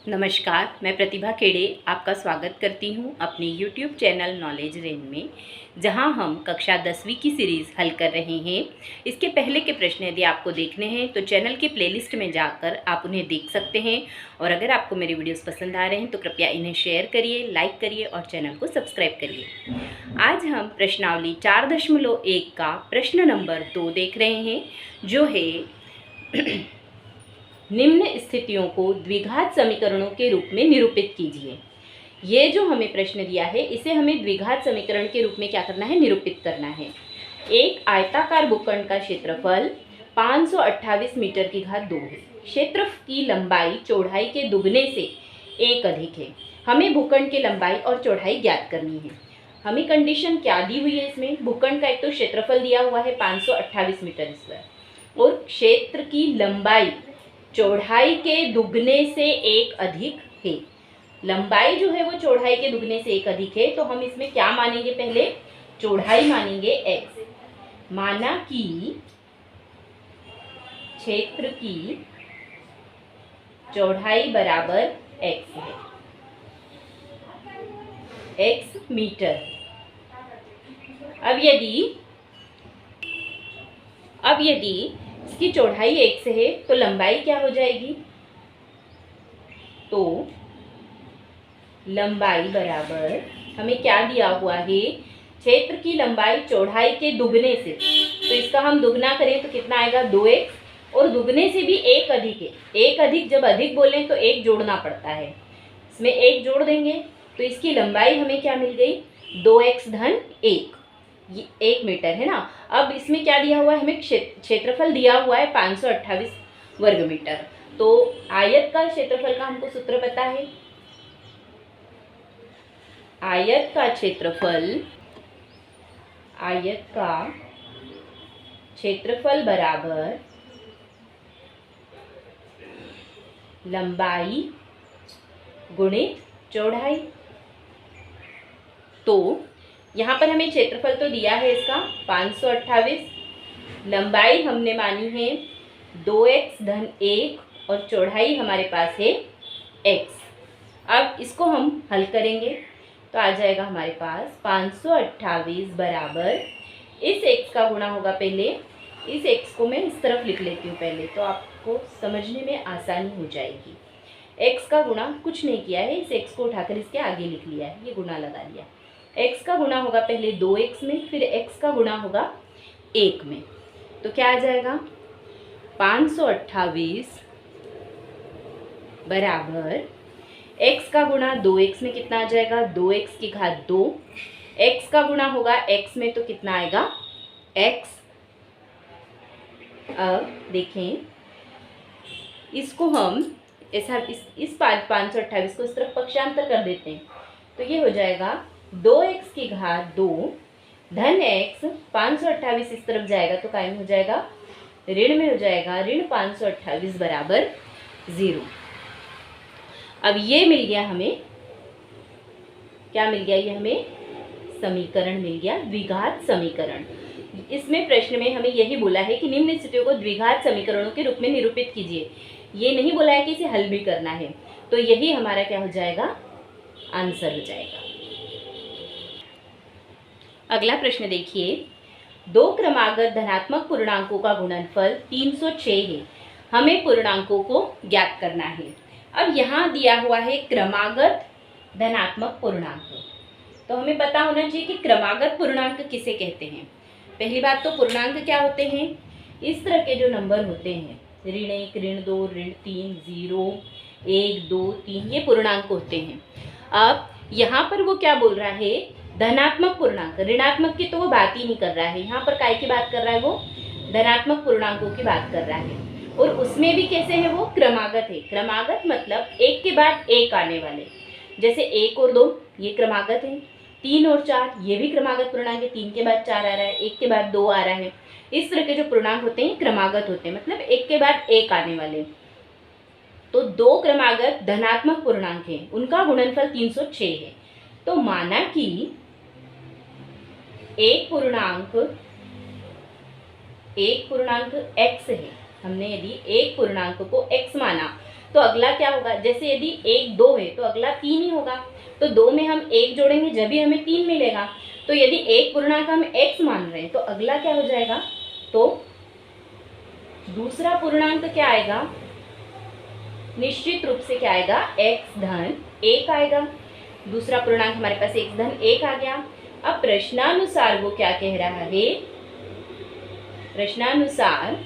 नमस्कार, मैं प्रतिभा खेड़े आपका स्वागत करती हूं अपने YouTube चैनल नॉलेज रेन में, जहां हम कक्षा 10वीं की सीरीज़ हल कर रहे हैं। इसके पहले के प्रश्न यदि आपको देखने हैं तो चैनल के प्लेलिस्ट में जाकर आप उन्हें देख सकते हैं। और अगर आपको मेरे वीडियोस पसंद आ रहे हैं तो कृपया इन्हें शेयर करिए, लाइक करिए और चैनल को सब्सक्राइब करिए। आज हम प्रश्नावली 4.1 का प्रश्न नंबर 2 देख रहे हैं, जो है निम्न स्थितियों को द्विघात समीकरणों के रूप में निरूपित कीजिए। ये जो हमें प्रश्न दिया है, इसे हमें द्विघात समीकरण के रूप में क्या करना है, निरूपित करना है। एक आयताकार भूखंड का क्षेत्रफल 528 मीटर की घात 2 है। क्षेत्र की लंबाई चौड़ाई के दुगने से 1 अधिक है। हमें भूखंड की लंबाई और चौड़ाई ज्ञात करनी है। हमें कंडीशन क्या दी हुई है इसमें, भूखंड का एक तो क्षेत्रफल दिया हुआ है 528 मीटर स्क्वायर और क्षेत्र की लंबाई चौड़ाई के दुगने से 1 अधिक है। लंबाई जो है वो चौड़ाई के दुगने से 1 अधिक है, तो हम इसमें क्या मानेंगे, पहले चौड़ाई मानेंगे x। माना कि क्षेत्र की चौड़ाई बराबर x है, x मीटर। अब यदि इसकी चौड़ाई x है तो लंबाई क्या हो जाएगी, तो लंबाई बराबर हमें क्या दिया हुआ है, क्षेत्र की लंबाई चौड़ाई के दुगने से, तो इसका हम दुगना करें तो कितना आएगा 2x, और दुगने से भी 1 अधिक है। 1 अधिक जब अधिक बोलें तो 1 जोड़ना पड़ता है, इसमें 1 जोड़ देंगे तो इसकी लंबाई हमें क्या मिल गई, 2x धन 1, ये 1 मीटर है ना। अब इसमें क्या दिया हुआ है, हमें क्षेत्रफल दिया हुआ है 528 वर्ग मीटर। तो आयत का क्षेत्रफल का हमको सूत्र पता है, आयत का क्षेत्रफल बराबर लंबाई गुणित चौड़ाई। तो यहाँ पर हमें क्षेत्रफल तो दिया है इसका 528, लंबाई हमने मानी है 2x धन 1 और चौड़ाई हमारे पास है x। अब इसको हम हल करेंगे तो आ जाएगा हमारे पास 528 बराबर, इस x का गुणा होगा, पहले इस x को मैं इस तरफ लिख लेती हूँ पहले, तो आपको समझने में आसानी हो जाएगी। x का गुणा कुछ नहीं किया है, इस x को उठाकर इसके आगे लिख लिया है, ये गुणा लगा लिया। x का गुणा होगा पहले 2x में, फिर x का गुणा होगा 1 में, तो क्या आ जाएगा 528 बराबर x का गुणा 2x में कितना आ जाएगा, 2x की घात 2, x का गुणा होगा x में तो कितना आएगा x। अब देखें इसको हम ऐसा इस 528 को इस तरफ पक्षांतर कर देते हैं, तो ये हो जाएगा 2x की घात 2 धन x, 528 इस तरफ जाएगा तो कायम हो जाएगा, ऋण में हो जाएगा, ऋण 528 बराबर 0। अब ये मिल गया हमें, क्या मिल गया, ये हमें समीकरण मिल गया, द्विघात समीकरण। इसमें प्रश्न में हमें यही बोला है कि निम्न स्थितियों को द्विघात समीकरणों के रूप में निरूपित कीजिए। ये नहीं बोला है कि इसे हल भी करना है, तो यही हमारा क्या हो जाएगा, आंसर हो जाएगा। अगला प्रश्न देखिए, 2 क्रमागत धनात्मक पूर्णांकों का गुणनफल 306 है। हमें पूर्णांकों को ज्ञात करना है। अब यहाँ दिया हुआ है क्रमागत धनात्मक पूर्णांक, तो हमें पता होना चाहिए कि क्रमागत पूर्णांक किसे कहते हैं। पहली बात तो पूर्णांक क्या होते हैं, इस तरह के जो नंबर होते हैं, ऋण 1, ऋण 2, ऋण 3, 0, 1, 2, 3, ये पूर्णांक होते हैं। अब यहाँ पर वो क्या बोल रहा है, धनात्मक पूर्णांक, ऋणात्मक की तो वो बात ही नहीं कर रहा है, यहाँ पर काय की बात कर रहा है, वो धनात्मक पूर्णांकों की बात कर रहा है। और उसमें भी कैसे है, वो क्रमागत है। क्रमागत मतलब एक के बाद एक आने वाले, जैसे 1 और 2 ये क्रमागत है, 3 और 4 ये भी क्रमागत पूर्णांक है, 3 के बाद 4 आ रहा है, 1 के बाद 2 आ रहा है। इस तरह के जो पूर्णांक होते हैं क्रमागत होते हैं, मतलब एक के बाद एक आने वाले। तो 2 क्रमागत धनात्मक पूर्णांक हैं, उनका गुणनफल 306 है। तो माना कि एक पूर्णांक x है, हमने यदि एक पूर्णांक को x माना तो अगला क्या होगा, जैसे यदि 1 2 है तो अगला 3 ही होगा, तो 2 में हम 1 जोड़ेंगे जब भी हमें 3 मिलेगा। तो यदि एक पूर्णांक हम x मान रहे हैं तो अगला क्या हो जाएगा, तो दूसरा पूर्णांक क्या आएगा, निश्चित रूप से क्या आएगा, x धन 1 आएगा। दूसरा पूर्णांक हमारे पास x धन 1 आ गया। अब प्रश्नानुसार वो क्या कह रहा है, प्रश्नानुसार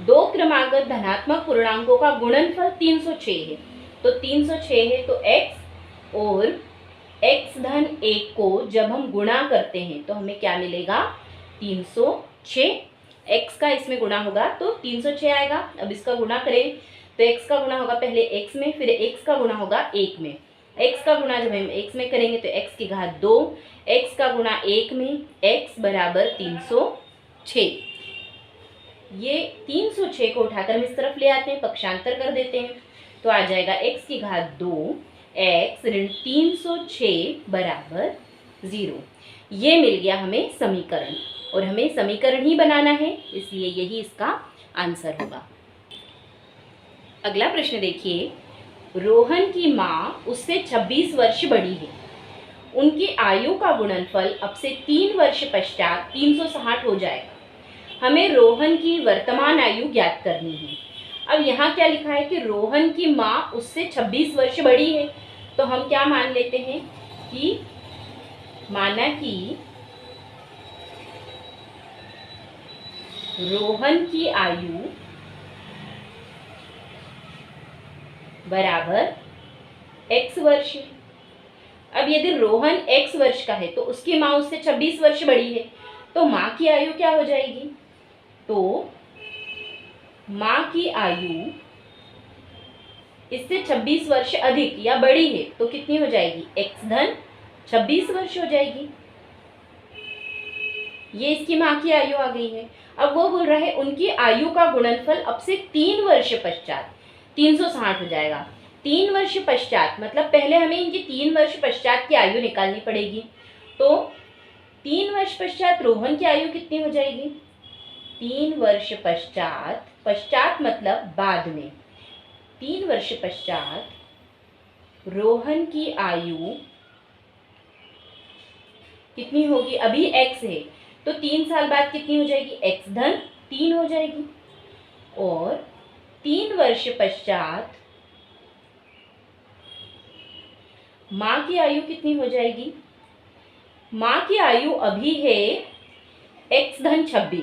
दो क्रमागत धनात्मक पूर्णांकों का गुणनफल 306 है। तो 306 है तो x और x धन 1 को जब हम गुणा करते हैं तो हमें क्या मिलेगा, 306। x का इसमें गुणा होगा तो 306 आएगा। अब इसका गुणा करें तो x का गुणा होगा पहले x में, फिर x का गुणा होगा 1 में। x का गुणा जब हम x में करेंगे तो x की घात 2, x का गुणा 1 में, x बराबर 306। ये 306 को उठाकर हम इस तरफ ले आते हैं, पक्षांतर कर देते हैं तो आ जाएगा x की घात 2, x ऋण 306 बराबर 0। ये मिल गया हमें समीकरण, और हमें समीकरण ही बनाना है, इसलिए यही इसका आंसर होगा। अगला प्रश्न देखिए, रोहन की माँ उससे 26 वर्ष बड़ी है। उनकी आयु का गुणनफल अब से 3 वर्ष पश्चात 360 हो जाएगा। हमें रोहन की वर्तमान आयु ज्ञात करनी है। अब यहाँ क्या लिखा है कि रोहन की माँ उससे 26 वर्ष बड़ी है, तो हम क्या मान लेते हैं कि माना कि रोहन की आयु बराबर x वर्ष है। अब यदि रोहन x वर्ष का है तो उसकी माँ उससे 26 वर्ष बड़ी है, तो माँ की आयु क्या हो जाएगी, तो माँ की आयु इससे 26 वर्ष अधिक या बड़ी है तो कितनी हो जाएगी, x धन 26 वर्ष हो जाएगी। ये इसकी माँ की आयु आ गई है। अब वो बोल रहा है उनकी आयु का गुणनफल अब से 3 वर्ष पश्चात 360 हो जाएगा। 3 वर्ष पश्चात मतलब पहले हमें इनकी 3 वर्ष पश्चात की आयु निकालनी पड़ेगी। तो 3 वर्ष पश्चात रोहन की आयु कितनी हो जाएगी, 3 वर्ष पश्चात, पश्चात मतलब बाद में, 3 वर्ष पश्चात रोहन की आयु कितनी होगी, अभी x है तो 3 साल बाद कितनी हो जाएगी, x धन 3 हो जाएगी। और 3 वर्ष पश्चात माँ की आयु कितनी हो जाएगी, माँ की आयु अभी है x धन 26,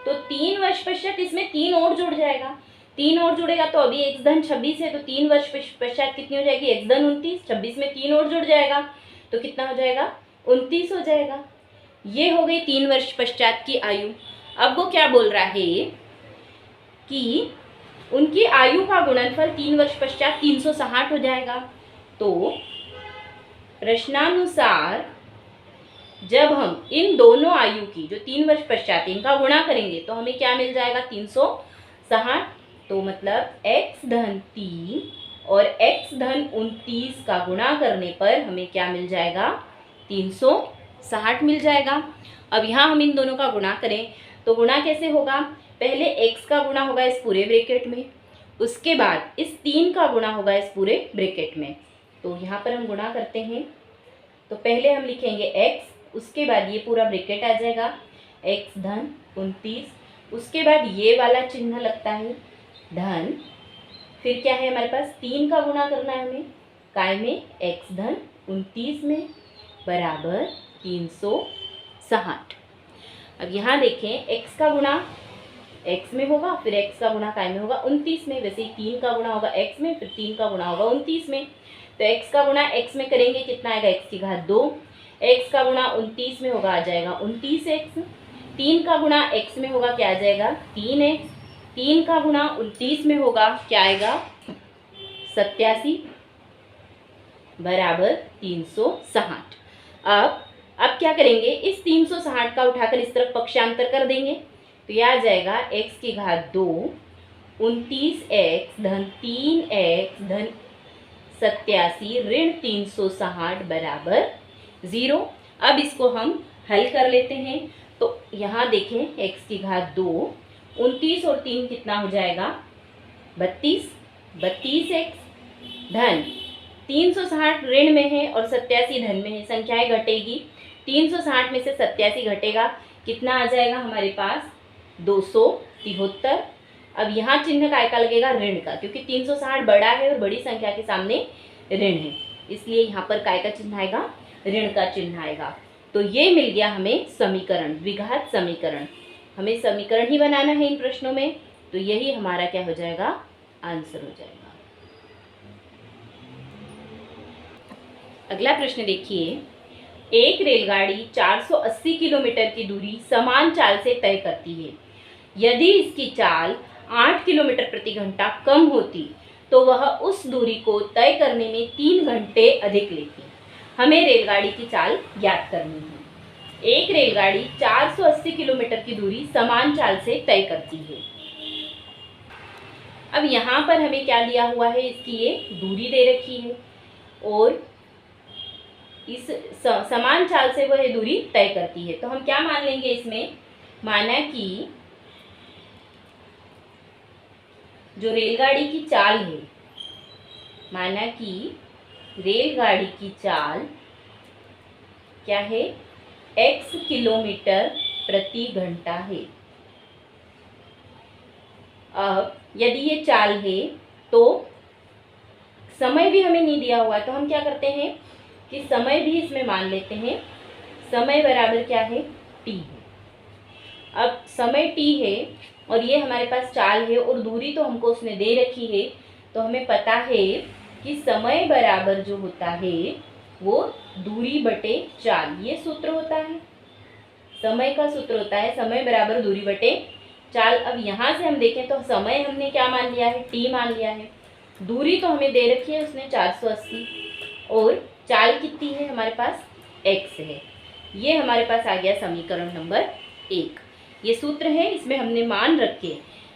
तो 3 वर्ष पश्चात इसमें 3 और जुड़ जाएगा, 3 और जुड़ेगा तो अभी x धन 26 है, तो 3 वर्ष पश्चात कितनी हो जाएगी, x धन 29, 26 में 3 और जुड़ जाएगा तो कितना हो जाएगा, 29 हो जाएगा। ये हो गई 3 वर्ष पश्चात की आयु। अब वो क्या बोल रहा है कि उनकी आयु का गुणनफल 3 वर्ष पश्चात 360 हो जाएगा। तो प्रश्नानुसार जब हम इन दोनों आयु की जो 3 वर्ष पश्चात इनका गुणा करेंगे तो हमें क्या मिल जाएगा, 360। तो मतलब x धन 3 और x धन 29 का गुणा करने पर हमें क्या मिल जाएगा, 360 मिल जाएगा। अब यहाँ हम इन दोनों का गुणा करें तो गुणा कैसे होगा, पहले x का गुणा होगा इस पूरे ब्रैकेट में, उसके बाद इस 3 का गुणा होगा इस पूरे ब्रैकेट में। तो यहाँ पर हम गुणा करते हैं तो पहले हम लिखेंगे x, उसके बाद ये पूरा ब्रैकेट आ जाएगा x धन 29, उसके बाद ये वाला चिन्ह लगता है धन, फिर क्या है हमारे पास 3 का गुणा करना है हमें, काय में x धन 29 में बराबर 360। अब यहाँ देखें x का गुणा x में होगा, फिर x का गुणा काय में होगा 29 में, वैसे ही 3 का गुणा होगा x में, फिर 3 का गुणा होगा 29 में। तो x का गुणा x में करेंगे कितना आएगा, x की घात 2, x का गुणा 29 में होगा आ जाएगा 29x, 3 का गुणा x में होगा क्या आ जाएगा 3x, 3 का गुणा 29 में होगा क्या आएगा 87 बराबर 360। अब क्या करेंगे, इस 360 का उठाकर इस तरफ पक्षांतर कर देंगे तो यह आ जाएगा x की घात 2, 29x धन 3x धन 87 ऋण 360 बराबर 0। अब इसको हम हल कर लेते हैं तो यहाँ देखें x की घात 2, 29 और 3 कितना हो जाएगा 32, 32x धन 360 ऋण में है और 87 धन में है, संख्याएं घटेगी। 360 में से 87 घटेगा, कितना आ जाएगा हमारे पास 273। अब यहाँ चिन्ह काय का लगेगा, ऋण का, क्योंकि 360 बड़ा है और बड़ी संख्या के सामने ऋण है, इसलिए यहाँ पर काय का चिन्ह आएगा, ऋण का चिन्ह आएगा। तो ये मिल गया हमें समीकरण, द्विघात समीकरण। हमें समीकरण ही बनाना है इन प्रश्नों में, तो यही हमारा क्या हो जाएगा, आंसर हो जाएगा। अगला प्रश्न देखिए, एक रेलगाड़ी 480 किलोमीटर की दूरी समान चाल से तय करती है। यदि इसकी चाल 8 किलोमीटर प्रति घंटा कम होती तो वह उस दूरी को तय करने में 3 घंटे अधिक लेती। हमें रेलगाड़ी की चाल ज्ञात करनी है। एक रेलगाड़ी 480 किलोमीटर की दूरी समान चाल से तय करती है। अब यहाँ पर हमें क्या दिया हुआ है, इसकी ये दूरी दे रखी है और इस समान चाल से वह दूरी तय करती है। तो हम क्या मान लेंगे इसमें, माना कि जो रेलगाड़ी की चाल है, माना कि रेलगाड़ी की चाल क्या है, x किलोमीटर प्रति घंटा है। अब यदि ये चाल है तो समय भी हमें नहीं दिया हुआ है, तो हम क्या करते हैं कि समय भी इसमें मान लेते हैं। समय बराबर क्या है, t है। अब समय t है और ये हमारे पास चाल है और दूरी तो हमको उसने दे रखी है, तो हमें पता है कि समय बराबर जो होता है वो दूरी बटे चाल, ये सूत्र होता है, समय का सूत्र होता है समय बराबर दूरी बटे चाल। अब यहाँ से हम देखें तो समय हमने क्या मान लिया है, t मान लिया है। दूरी तो हमें दे रखी है उसने 480 और चाल कितनी है हमारे पास, x है। ये हमारे पास आ गया समीकरण नंबर 1। ये सूत्र है, इसमें हमने मान रख के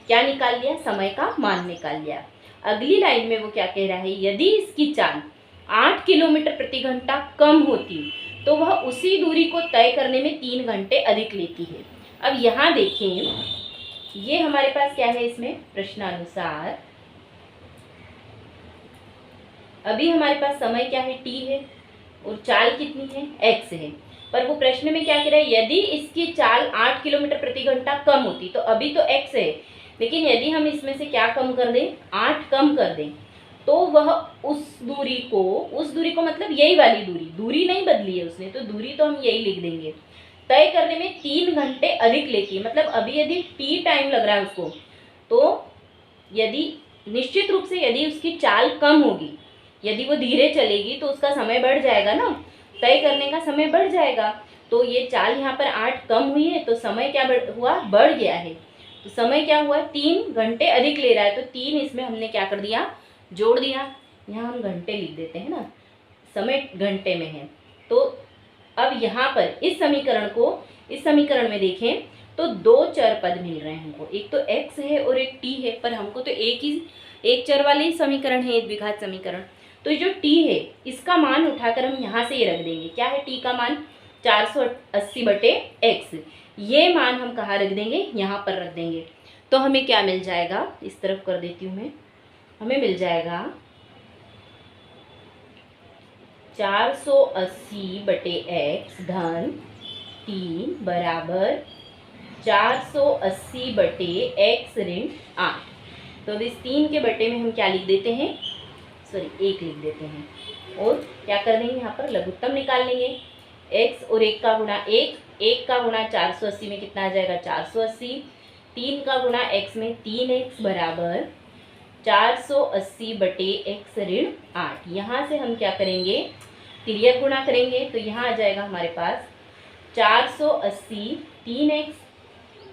क्या निकाल लिया, समय का मान निकाल लिया। अगली लाइन में वो क्या कह रहा है, यदि इसकी चाल 8 किलोमीटर प्रति घंटा कम होती तो वह उसी दूरी को तय करने में 3 घंटे अधिक लेती है। अब यहाँ देखें, ये हमारे पास क्या है, इसमें प्रश्नानुसार अभी हमारे पास समय क्या है, t है और चाल कितनी है, x है। पर वो प्रश्न में क्या कह रहा है, यदि इसकी चाल 8 किलोमीटर प्रति घंटा कम होती, तो अभी तो x है, लेकिन यदि हम इसमें से क्या कम कर दें, 8 कम कर दें, तो वह उस दूरी को मतलब यही वाली दूरी नहीं बदली है उसने, तो दूरी तो हम यही लिख देंगे, तय करने में 3 घंटे अधिक लेती है। मतलब अभी यदि t टाइम लग रहा है उसको, तो यदि निश्चित रूप से यदि उसकी चाल कम होगी, यदि वो धीरे चलेगी तो उसका समय बढ़ जाएगा ना, तय करने का समय बढ़ जाएगा। तो ये चाल यहाँ पर 8 कम हुई है तो समय क्या हुआ, बढ़ गया है। तो समय क्या हुआ, 3 घंटे अधिक ले रहा है, तो 3 इसमें हमने क्या कर दिया, जोड़ दिया। यहाँ हम घंटे लिख देते हैं ना, समय घंटे में है। तो अब यहाँ पर इस समीकरण में देखें तो 2 चर पद मिल रहे हैं हमको, एक तो x है और एक t है, पर हमको तो एक चर वाले ही समीकरण है, द्विघात समीकरण। तो जो t है इसका मान उठाकर हम यहाँ से ये रख देंगे, क्या है t का मान, 480 बटे x। ये मान हम कहाँ रख देंगे, यहाँ पर रख देंगे। तो हमें क्या मिल जाएगा, इस तरफ कर देती हूँ मैं, हमें मिल जाएगा 480 बटे x धन t बराबर 480 बटे x ऋण 8। तो अब इस 3 के बटे में हम क्या लिख देते हैं, 1 लिख देते हैं और क्या कर देंगे, यहाँ पर लघुत्तम निकाल लेंगे। x और 1 का गुणा 1 का गुणा 480 में कितना आ जाएगा, 480। 3 का गुणा x में 3x बराबर 480 बटे x ऋण 8। यहाँ से हम क्या करेंगे, तिर्यक गुणा करेंगे, तो यहाँ आ जाएगा हमारे पास 480 3x,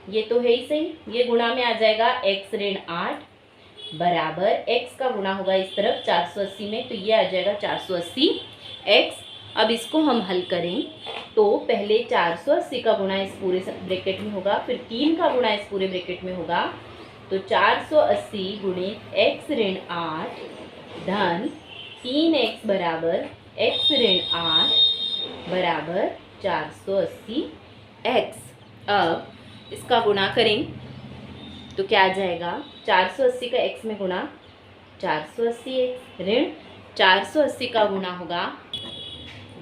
ये तो है ही सही, ये गुणा में आ जाएगा x ऋण 8 बराबर x का गुणा होगा इस तरफ 480 में, तो ये आ जाएगा 480x। अब इसको हम हल करें तो पहले 480 का गुणा इस पूरे ब्रैकेट में होगा, फिर 3 का गुणा इस पूरे ब्रैकेट में होगा, तो 480 गुणे x ऋण 8 धन 3x बराबर x ऋण 8 बराबर 480x। अब इसका गुणा करें तो क्या आ जाएगा, 480 का x में गुणा 480x ऋण 480 का गुणा होगा,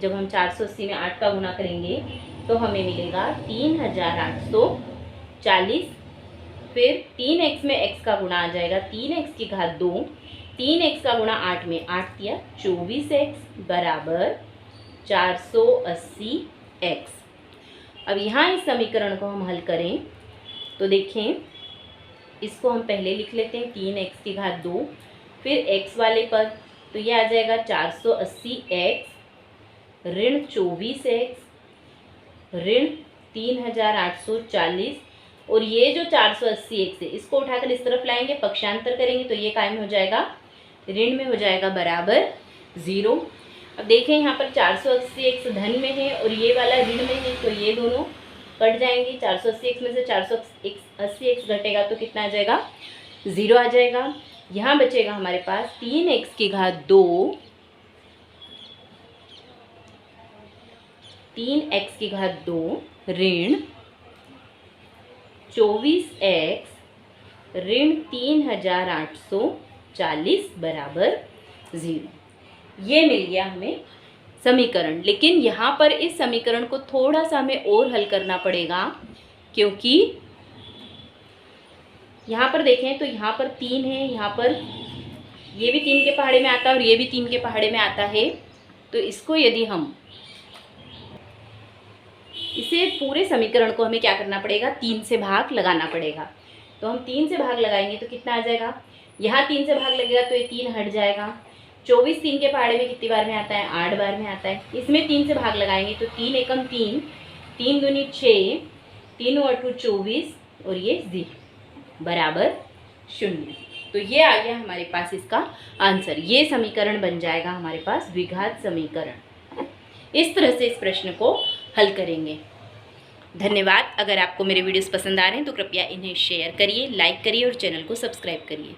जब हम 480 में 8 का गुणा करेंगे तो हमें मिलेगा 3840। फिर 3x में x का गुणा आ जाएगा, 3x की घात 2, 3x का गुणा 8 में 8 किया 24x बराबर 480x। अब यहाँ इस समीकरण को हम हल करें तो देखें, इसको हम पहले लिख लेते हैं 3x की घात 2, फिर x वाले पद, तो ये आ जाएगा 480x ऋण 24x ऋण 3840, और ये जो 480x है इसको उठाकर इस तरफ लाएंगे, पक्षांतर करेंगे तो ये काय में हो जाएगा, ऋण में हो जाएगा बराबर 0। अब देखें यहाँ पर 480x धन में है और ये वाला ऋण में है, तो ये दोनों कट जाएंगे। 480x में से 480x घटेगा तो कितना आ जाएगा, 0 आ जाएगा। यहाँ बचेगा हमारे पास 3x की घात 2, 3x की घात 2 ऋण 24x ऋण 3840 बराबर 0। ये मिल गया हमें समीकरण। लेकिन यहाँ पर इस समीकरण को थोड़ा सा हमें और हल करना पड़ेगा, क्योंकि यहाँ पर देखें तो यहाँ पर 3 है, यहाँ पर ये भी 3 के पहाड़े में आता है और ये भी 3 के पहाड़े में आता है। तो इसको यदि हम इसे पूरे समीकरण को हमें क्या करना पड़ेगा, 3 से भाग लगाना पड़ेगा। तो हम 3 से भाग लगाएंगे तो कितना आ जाएगा, यहाँ 3 से भाग लगेगा तो ये 3 हट जाएगा। 24 3 के पहाड़े में कितनी बार में आता है, 8 बार में आता है। इसमें 3 से भाग लगाएंगे तो 3 एकम 3, 3 दूनी 6, 3 अठू 24 और ये 0 बराबर 0। तो ये आ गया हमारे पास इसका आंसर। ये समीकरण बन जाएगा हमारे पास द्विघात समीकरण। इस तरह से इस प्रश्न को हल करेंगे। धन्यवाद। अगर आपको मेरे वीडियोस पसंद आ रहे हैं तो कृपया इन्हें शेयर करिए, लाइक करिए और चैनल को सब्सक्राइब करिए।